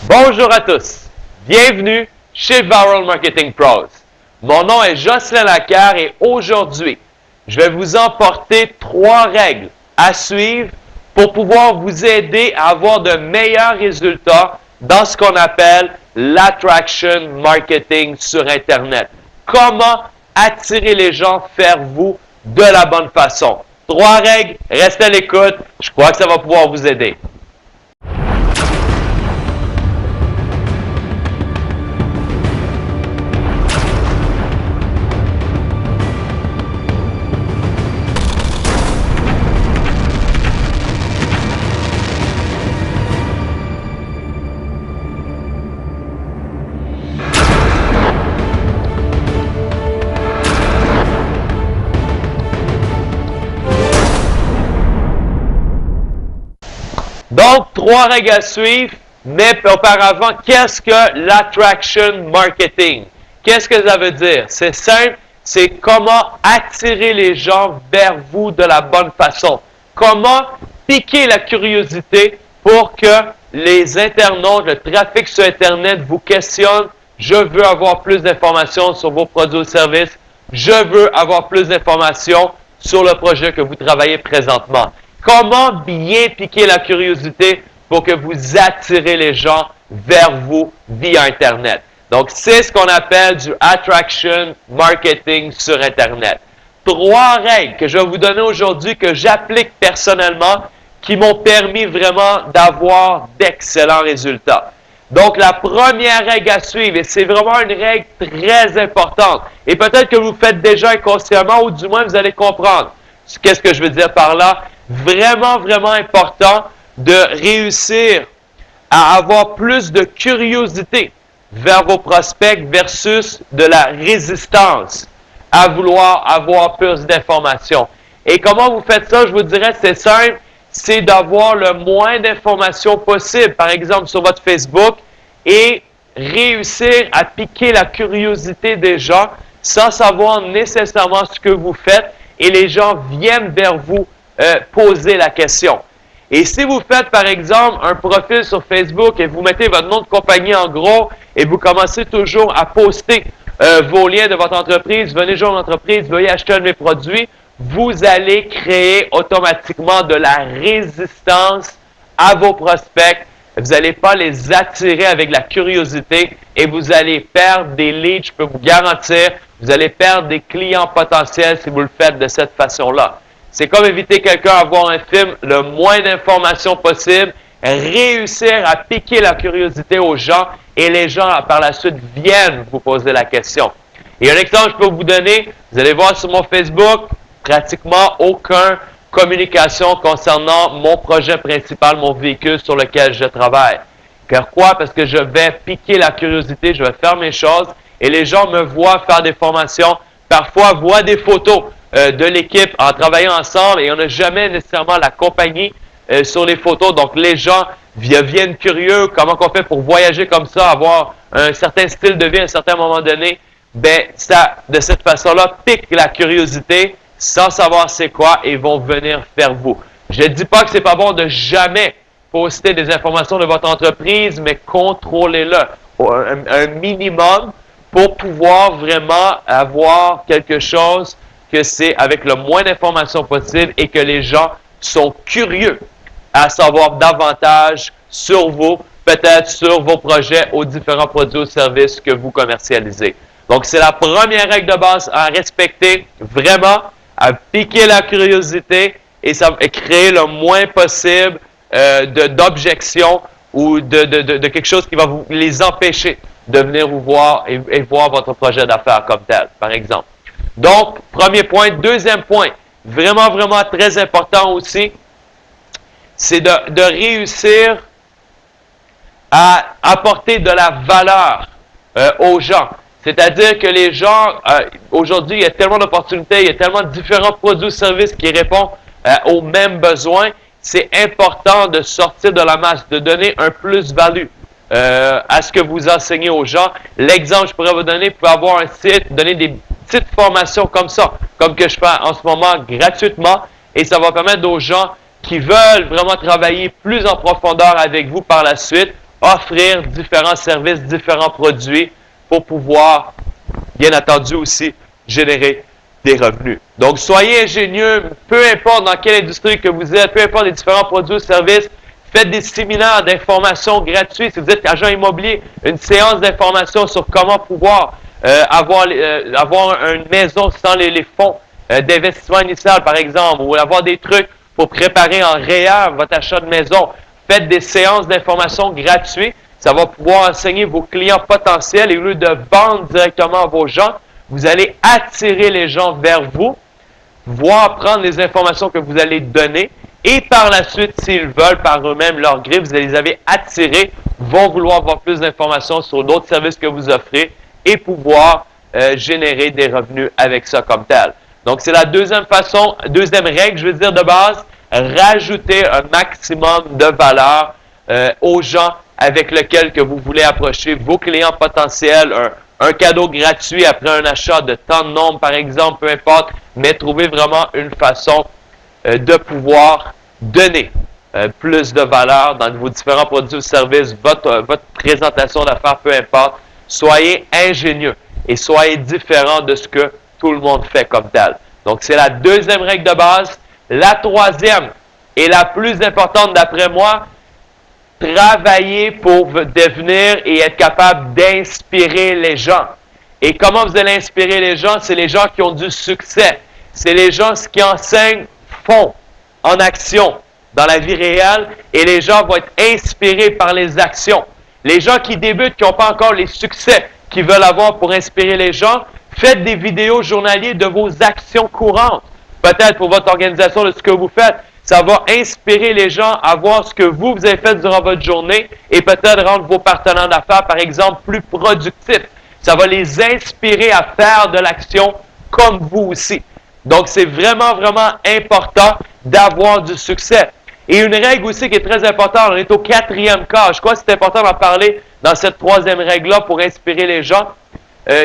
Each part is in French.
Bonjour à tous, bienvenue chez Viral Marketing Pros. Mon nom est Jocelyn Lacquer et aujourd'hui, je vais vous emporter 3 règles à suivre pour pouvoir vous aider à avoir de meilleurs résultats dans ce qu'on appelle l'attraction marketing sur Internet. Comment attirer les gens vers vous de la bonne façon. 3 règles, restez à l'écoute, je crois que ça va pouvoir vous aider. Donc, 3 règles à suivre, mais auparavant, qu'est-ce que l'attraction marketing? Qu'est-ce que ça veut dire? C'est simple, c'est comment attirer les gens vers vous de la bonne façon. Comment piquer la curiosité pour que les internautes, le trafic sur Internet vous questionne. Je veux avoir plus d'informations sur vos produits ou services. Je veux avoir plus d'informations sur le projet que vous travaillez présentement. Comment bien piquer la curiosité pour que vous attirez les gens vers vous via Internet. Donc, c'est ce qu'on appelle du attraction marketing sur Internet. 3 règles que je vais vous donner aujourd'hui que j'applique personnellement qui m'ont permis vraiment d'avoir d'excellents résultats. Donc, la première règle à suivre, et c'est vraiment une règle très importante, et peut-être que vous le faites déjà inconsciemment ou du moins vous allez comprendre. Qu'est-ce que je veux dire par là? Vraiment, vraiment important de réussir à avoir plus de curiosité vers vos prospects versus de la résistance à vouloir avoir plus d'informations. Et comment vous faites ça? Je vous dirais, c'est simple, c'est d'avoir le moins d'informations possible, par exemple sur votre Facebook, et réussir à piquer la curiosité des gens sans savoir nécessairement ce que vous faites, et les gens viennent vers vous poser la question. Et si vous faites, par exemple, un profil sur Facebook et vous mettez votre nom de compagnie en gros et vous commencez toujours à poster vos liens de votre entreprise, venez joindre l'entreprise, veuillez acheter un de mes produits, vous allez créer automatiquement de la résistance à vos prospects. Vous n'allez pas les attirer avec la curiosité et vous allez perdre des leads, je peux vous garantir. Vous allez perdre des clients potentiels si vous le faites de cette façon-là. C'est comme inviter quelqu'un à voir un film, le moins d'informations possible, réussir à piquer la curiosité aux gens et les gens, par la suite, viennent vous poser la question. Et un exemple que je peux vous donner, vous allez voir sur mon Facebook, pratiquement aucune communication concernant mon projet principal, mon véhicule sur lequel je travaille. Pourquoi? Parce que je vais piquer la curiosité, je vais faire mes choses et les gens me voient faire des formations, parfois voient des photos de l'équipe en travaillant ensemble et on n'a jamais nécessairement la compagnie sur les photos. Donc, les gens deviennent curieux. Comment on fait pour voyager comme ça, avoir un certain style de vie à un certain moment donné? Ben, ça, de cette façon-là, pique la curiosité sans savoir c'est quoi et vont venir vers vous. Je ne dis pas que c'est pas bon de jamais poster des informations de votre entreprise, mais contrôlez-le un minimum pour pouvoir vraiment avoir quelque chose que c'est avec le moins d'informations possible et que les gens sont curieux à savoir davantage sur vous, peut-être sur vos projets aux différents produits ou services que vous commercialisez. Donc, c'est la première règle de base à respecter, vraiment, à piquer la curiosité et ça va créer le moins possible d'objections ou de quelque chose qui va vous les empêcher de venir vous voir et voir votre projet d'affaires comme tel, par exemple. Donc, premier point. Deuxième point, vraiment, vraiment très important aussi, c'est de réussir à apporter de la valeur aux gens. C'est-à-dire que les gens, aujourd'hui, il y a tellement d'opportunités, il y a tellement de différents produits ou services qui répondent aux mêmes besoins. C'est important de sortir de la masse, de donner un plus-value à ce que vous enseignez aux gens. L'exemple que je pourrais vous donner, vous pouvez avoir un site, donner des petites formations comme ça, comme que je fais en ce moment gratuitement, et ça va permettre aux gens qui veulent vraiment travailler plus en profondeur avec vous par la suite, offrir différents services, différents produits pour pouvoir, bien entendu aussi, générer des revenus. Donc, soyez ingénieux, peu importe dans quelle industrie que vous êtes, peu importe les différents produits ou services, faites des séminaires d'information gratuits. Si vous êtes agent immobilier, une séance d'information sur comment pouvoir avoir une maison sans les fonds d'investissement initial, par exemple, ou avoir des trucs pour préparer en REER votre achat de maison. Faites des séances d'information gratuites. Ça va pouvoir enseigner vos clients potentiels et au lieu de vendre directement à vos gens, vous allez attirer les gens vers vous, voir prendre les informations que vous allez donner et par la suite, s'ils veulent par eux-mêmes leur gré, vous les avez attirés, vont vouloir avoir plus d'informations sur d'autres services que vous offrez et pouvoir générer des revenus avec ça comme tel. Donc, c'est la deuxième règle, je veux dire de base, rajouter un maximum de valeur aux gens avec lesquels que vous voulez approcher vos clients potentiels, un cadeau gratuit après un achat de tant de nombre, par exemple, peu importe, mais trouvez vraiment une façon de pouvoir donner plus de valeur dans vos différents produits ou services, votre présentation d'affaires, peu importe. Soyez ingénieux et soyez différent de ce que tout le monde fait comme tel. Donc, c'est la deuxième règle de base. La troisième et la plus importante d'après moi, travailler pour devenir et être capable d'inspirer les gens. Et comment vous allez inspirer les gens? C'est les gens qui ont du succès. C'est les gens qui enseignent font en action dans la vie réelle et les gens vont être inspirés par les actions. Les gens qui débutent, qui n'ont pas encore les succès qu'ils veulent avoir pour inspirer les gens, faites des vidéos journaliers de vos actions courantes. Peut-être pour votre organisation de ce que vous faites. Ça va inspirer les gens à voir ce que vous avez fait durant votre journée et peut-être rendre vos partenaires d'affaires, par exemple, plus productifs. Ça va les inspirer à faire de l'action comme vous aussi. Donc, c'est vraiment, vraiment important d'avoir du succès. Et une règle aussi qui est très importante, on est au 4e cas. Je crois que c'est important d'en parler dans cette 3e règle-là pour inspirer les gens.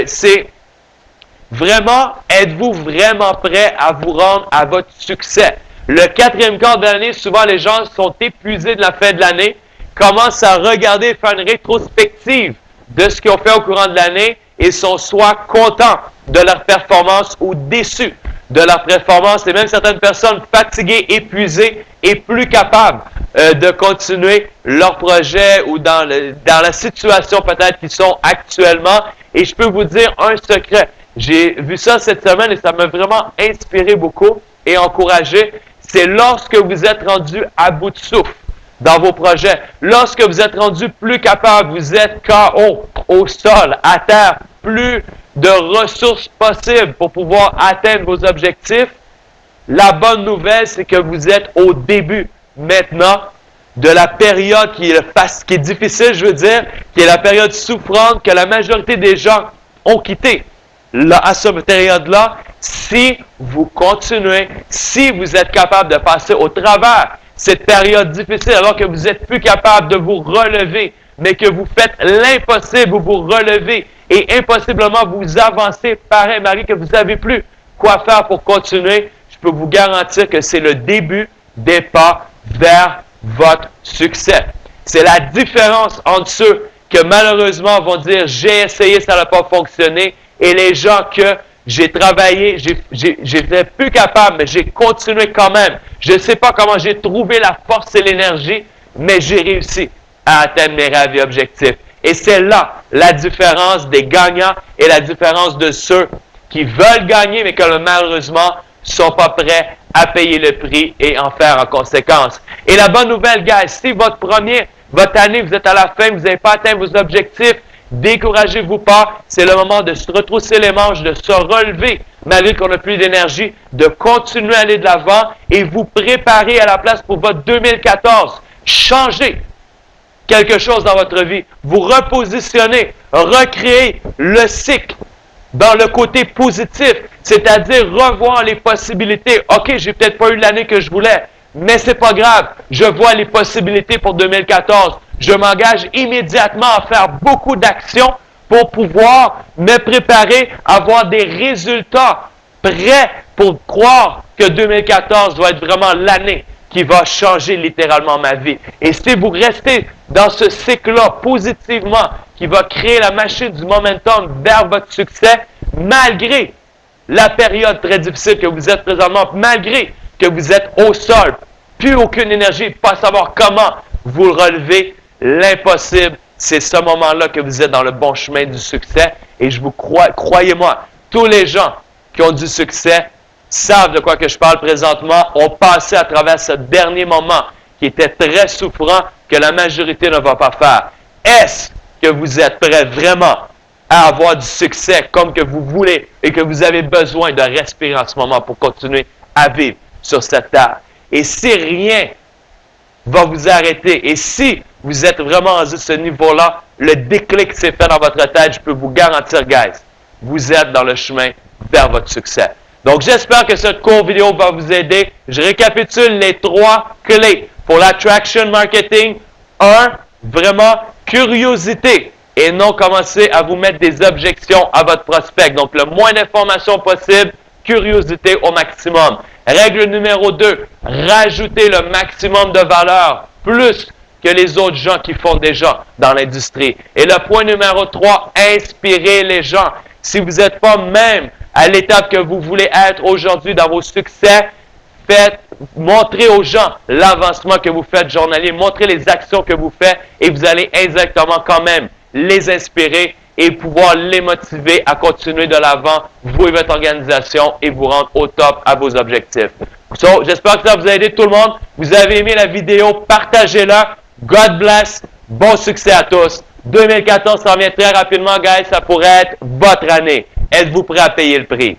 C'est vraiment, êtes-vous vraiment prêt à vous rendre à votre succès? Le 4e quart de l'année, souvent les gens sont épuisés de la fin de l'année, commencent à regarder, faire une rétrospective de ce qu'ils ont fait au courant de l'année et sont soit contents de leur performance ou déçus de leur performance. Et même certaines personnes fatiguées, épuisées et plus capables de continuer leur projet ou dans la situation peut-être qu'ils sont actuellement. Et je peux vous dire un secret. J'ai vu ça cette semaine et ça m'a vraiment inspiré beaucoup et encouragé. C'est lorsque vous êtes rendu à bout de souffle dans vos projets, lorsque vous êtes rendu plus capable, vous êtes KO, au sol, à terre, plus de ressources possibles pour pouvoir atteindre vos objectifs, la bonne nouvelle, c'est que vous êtes au début maintenant de la période qui est difficile, je veux dire, qui est la période souffrante que la majorité des gens ont quitté. Là, à cette période-là, si vous continuez, si vous êtes capable de passer au travers cette période difficile, alors que vous n'êtes plus capable de vous relever, mais que vous faites l'impossible, vous vous relevez et impossiblement vous avancez, pareil, Marie, que vous ne savez plus quoi faire pour continuer, je peux vous garantir que c'est le début des pas vers votre succès. C'est la différence entre ceux que malheureusement vont dire « j'ai essayé, ça n'a pas fonctionné » et les gens que j'ai travaillé, j'étais plus capable, mais j'ai continué quand même. Je ne sais pas comment j'ai trouvé la force et l'énergie, mais j'ai réussi à atteindre mes rêves et objectifs. Et c'est là la différence des gagnants et la différence de ceux qui veulent gagner, mais que malheureusement ne sont pas prêts à payer le prix et en faire en conséquence. Et la bonne nouvelle, guys, si votre année, vous êtes à la fin, vous n'avez pas atteint vos objectifs, découragez-vous pas, c'est le moment de se retrousser les manches, de se relever malgré qu'on n'a plus d'énergie, de continuer à aller de l'avant et vous préparer à la place pour votre 2014. Changez quelque chose dans votre vie, vous repositionnez, recréez le cycle dans le côté positif, c'est-à-dire revoir les possibilités. OK, j'ai peut-être pas eu l'année que je voulais, mais c'est pas grave, je vois les possibilités pour 2014. Je m'engage immédiatement à faire beaucoup d'actions pour pouvoir me préparer à avoir des résultats prêts pour croire que 2014 doit être vraiment l'année qui va changer littéralement ma vie. Et si vous restez dans ce cycle-là positivement, qui va créer la machine du momentum vers votre succès, malgré la période très difficile que vous êtes présentement, malgré que vous êtes au sol, plus aucune énergie, pas savoir comment vous relever, l'impossible, c'est ce moment-là que vous êtes dans le bon chemin du succès. Et je vous crois, croyez-moi, tous les gens qui ont du succès savent de quoi que je parle présentement, ont passé à travers ce dernier moment qui était très souffrant, que la majorité ne va pas faire. Est-ce que vous êtes prêts vraiment à avoir du succès comme que vous voulez et que vous avez besoin de respirer en ce moment pour continuer à vivre sur cette terre? Et si rien va vous arrêter, et si vous êtes vraiment à ce niveau-là, le déclic s'est fait dans votre tête, je peux vous garantir, guys, vous êtes dans le chemin vers votre succès. Donc, j'espère que cette courte vidéo va vous aider. Je récapitule les 3 clés pour l'attraction marketing. 1, vraiment, curiosité et non commencer à vous mettre des objections à votre prospect. Donc, le moins d'informations possible, curiosité au maximum. Règle numéro 2, rajoutez le maximum de valeur, plus que les autres gens qui font déjà dans l'industrie. Et le point numéro 3, inspirez les gens. Si vous n'êtes pas même à l'étape que vous voulez être aujourd'hui dans vos succès, montrez aux gens l'avancement que vous faites journalier, montrez les actions que vous faites et vous allez exactement quand même les inspirer et pouvoir les motiver à continuer de l'avant, vous et votre organisation, et vous rendre au top à vos objectifs. So, j'espère que ça vous a aidé tout le monde. Vous avez aimé la vidéo, partagez-la. God bless. Bon succès à tous. 2014 s'en vient très rapidement, guys. Ça pourrait être votre année. Êtes-vous prêt à payer le prix?